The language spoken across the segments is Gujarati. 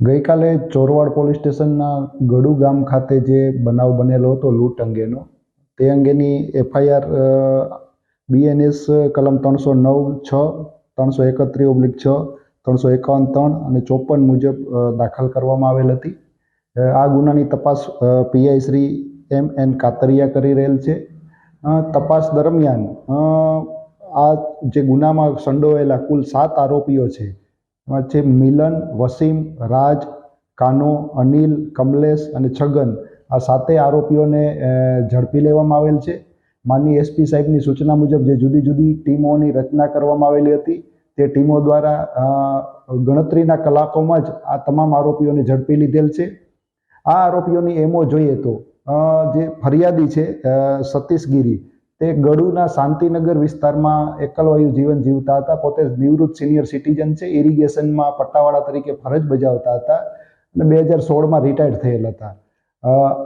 ગઈકાલે ચોરવાડ પોલીસ સ્ટેશનના ગડુ ગામ ખાતે જે બનાવ બનેલો હતો લૂંટ અંગેનો, તે અંગેની એફઆઈઆર બીએનએસ કલમ 309(6), 331/6, 351(3) અને 54 મુજબ દાખલ કરવામાં આવેલ હતી. આ ગુનાની તપાસ પીઆઈ શ્રી એમ.એન. કાતરિયા કરી રહેલ છે. તપાસ દરમિયાન આ જે ગુનામાં સંડોવાયેલા કુલ 7 આરોપીઓ છે મિલન, વસીમ, રાજ, કાનો, અનિલ, કમલેશ અને છગન. આ 7 આરોપીઓને ઝડપી લેવામાં આવેલ છે. માનનીય એસપી સાહેબની સૂચના મુજબ જે જુદી જુદી ટીમોની રચના કરવામાં આવેલી હતી, તે ટીમો દ્વારા ગણતરીના કલાકોમાં જ આ તમામ આરોપીઓને ઝડપી લીધેલ છે. આ આરોપીઓની એમો જોઈએ તો જે ફરિયાદી છે સતીશ ગીરી, તે ગડુના શાંતિનગર વિસ્તારમાં એકલવાયુ જીવન જીવતા હતા. પોતે નિવૃત્ત સિનિયર સિટીઝન છે. ઇરિગેશનમાં પટ્ટાવાળા તરીકે ફરજ બજાવતા હતા અને 2016માં રિટાયર્ડ થયેલ હતા.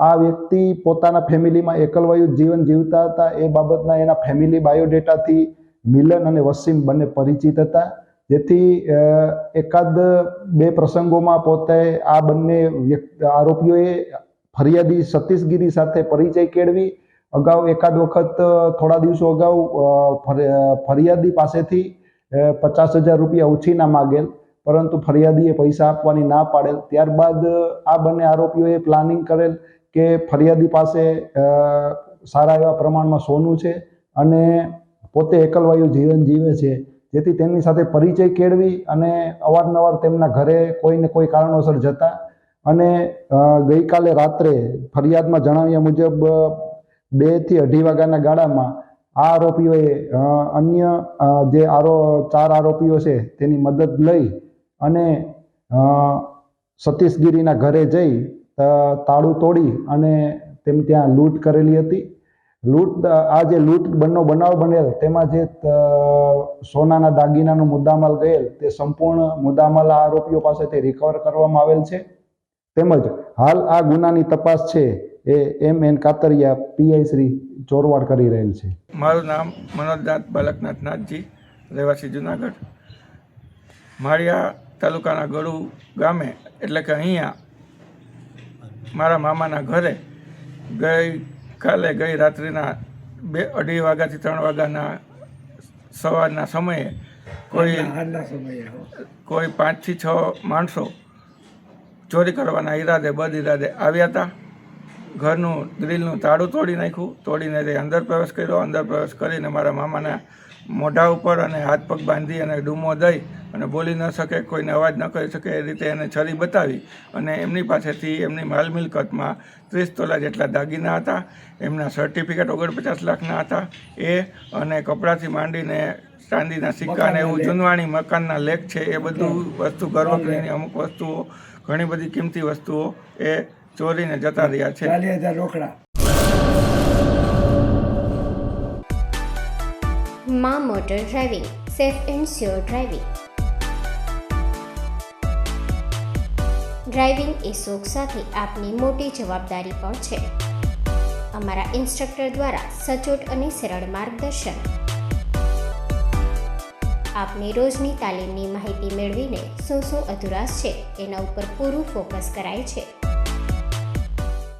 આ વ્યક્તિ પોતાના ફેમિલીમાં એકલવાયુ જીવન જીવતા હતા. એ બાબતના એના ફેમિલી બાયોડેટાથી મિલન અને વસીમ બંને પરિચિત હતા, જેથી એકાદ બે પ્રસંગોમાં પોતે આ બંને આરોપીઓએ ફરિયાદી સતીશગીરી સાથે પરિચય કેળવી અગાઉ એકાદ વખત થોડા દિવસો અગાઉ ફરિયાદી પાસેથી 50,000 રૂપિયા ઉછીના માગેલ, પરંતુ ફરિયાદીએ પૈસા આપવાની ના પાડેલ. ત્યારબાદ આ બંને આરોપીઓએ પ્લાનિંગ કરેલ કે ફરિયાદી પાસે સારા એવા પ્રમાણમાં સોનું છે અને પોતે એકલવાયુ જીવન જીવે છે, જેથી તેમની સાથે પરિચય કેળવી અને અવારનવાર તેમના ઘરે કોઈને કોઈ કારણોસર જતા. અને ગઈકાલે રાત્રે ફરિયાદમાં જણાવ્યા મુજબ 2 થી 2:30 વાગ્યાના ગાળામાં આ આરોપીઓએ અન્ય જે 4 આરોપીઓ છે તેની મદદ લઈ અને સતીશગીરીના ઘરે જઈ તાળું તોડી અને તેમ ત્યાં લૂંટ કરેલી હતી. આ જે લૂંટનો બનાવ બનેલ, તેમાં જે સોનાના દાગીનાનો મુદ્દામાલ ગયેલ, તે સંપૂર્ણ મુદ્દામાલ આ આરોપીઓ પાસેથી રિકવર કરવામાં આવેલ છે. તેમજ હાલ આ ગુનાની તપાસ છે એ એમ.એન. કાતરિયા પીઆઈ શ્રી ચોરવાડ કરી રહેલ છે. મારું નામ મનોજનાથ બાલકનાથ નાથજી, રહેવાસી જુનાગઢ. માળિયા તાલુકાના ગડુ ગામે, એટલે કે અહીંયા મારા મામાના ઘરે ગઈ રાત્રિના 2-2:30 વાગ્યાથી 3 વાગ્યાના સવારના સમયે કોઈ 5 થી 6 માણસો ચોરી કરવાના બદ ઇરાદે આવ્યા હતા. ઘરનું ગ્રીલનું તાળું તોડી નાખ્યું. તોડીને તે અંદર પ્રવેશ કર્યો. અંદર પ્રવેશ કરીને મારા મામાના મોઢા ઉપર અને હાથ પગ બાંધી અને ડૂમો દઈ અને બોલી ન શકે, કોઈને અવાજ ન કરી શકે એ રીતે એને છરી બતાવી અને એમની પાસેથી એમની માલ મિલકતમાં 30 તોલા જેટલા દાગીના હતા. એમના સર્ટિફિકેટ 49 લાખના હતા. એ અને કપડાથી માંડીને ચાંદીના સિક્કા અને એવું જૂનવાણી મકાનના લેખ છે, એ બધું વસ્તુ ઘરવખરીની અમુક વસ્તુઓ, ઘણી બધી કિંમતી વસ્તુઓ એ ચોરીને જતા રહ્યા છે. 40,000 રોકડા. માં motor driving, safe and sure driving. Driving એ શોખ સાથે આપની મોટી જવાબદારી પણ છે. અમારા ઇન્સ્ટ્રક્ટર દ્વારા સચોટ અને સરળ માર્ગદર્શન. આપની રોજની તાલીમની માહિતી મેળવીને શું અધુરાશ છે એના ઉપર પૂરું ફોકસ કરાય છે.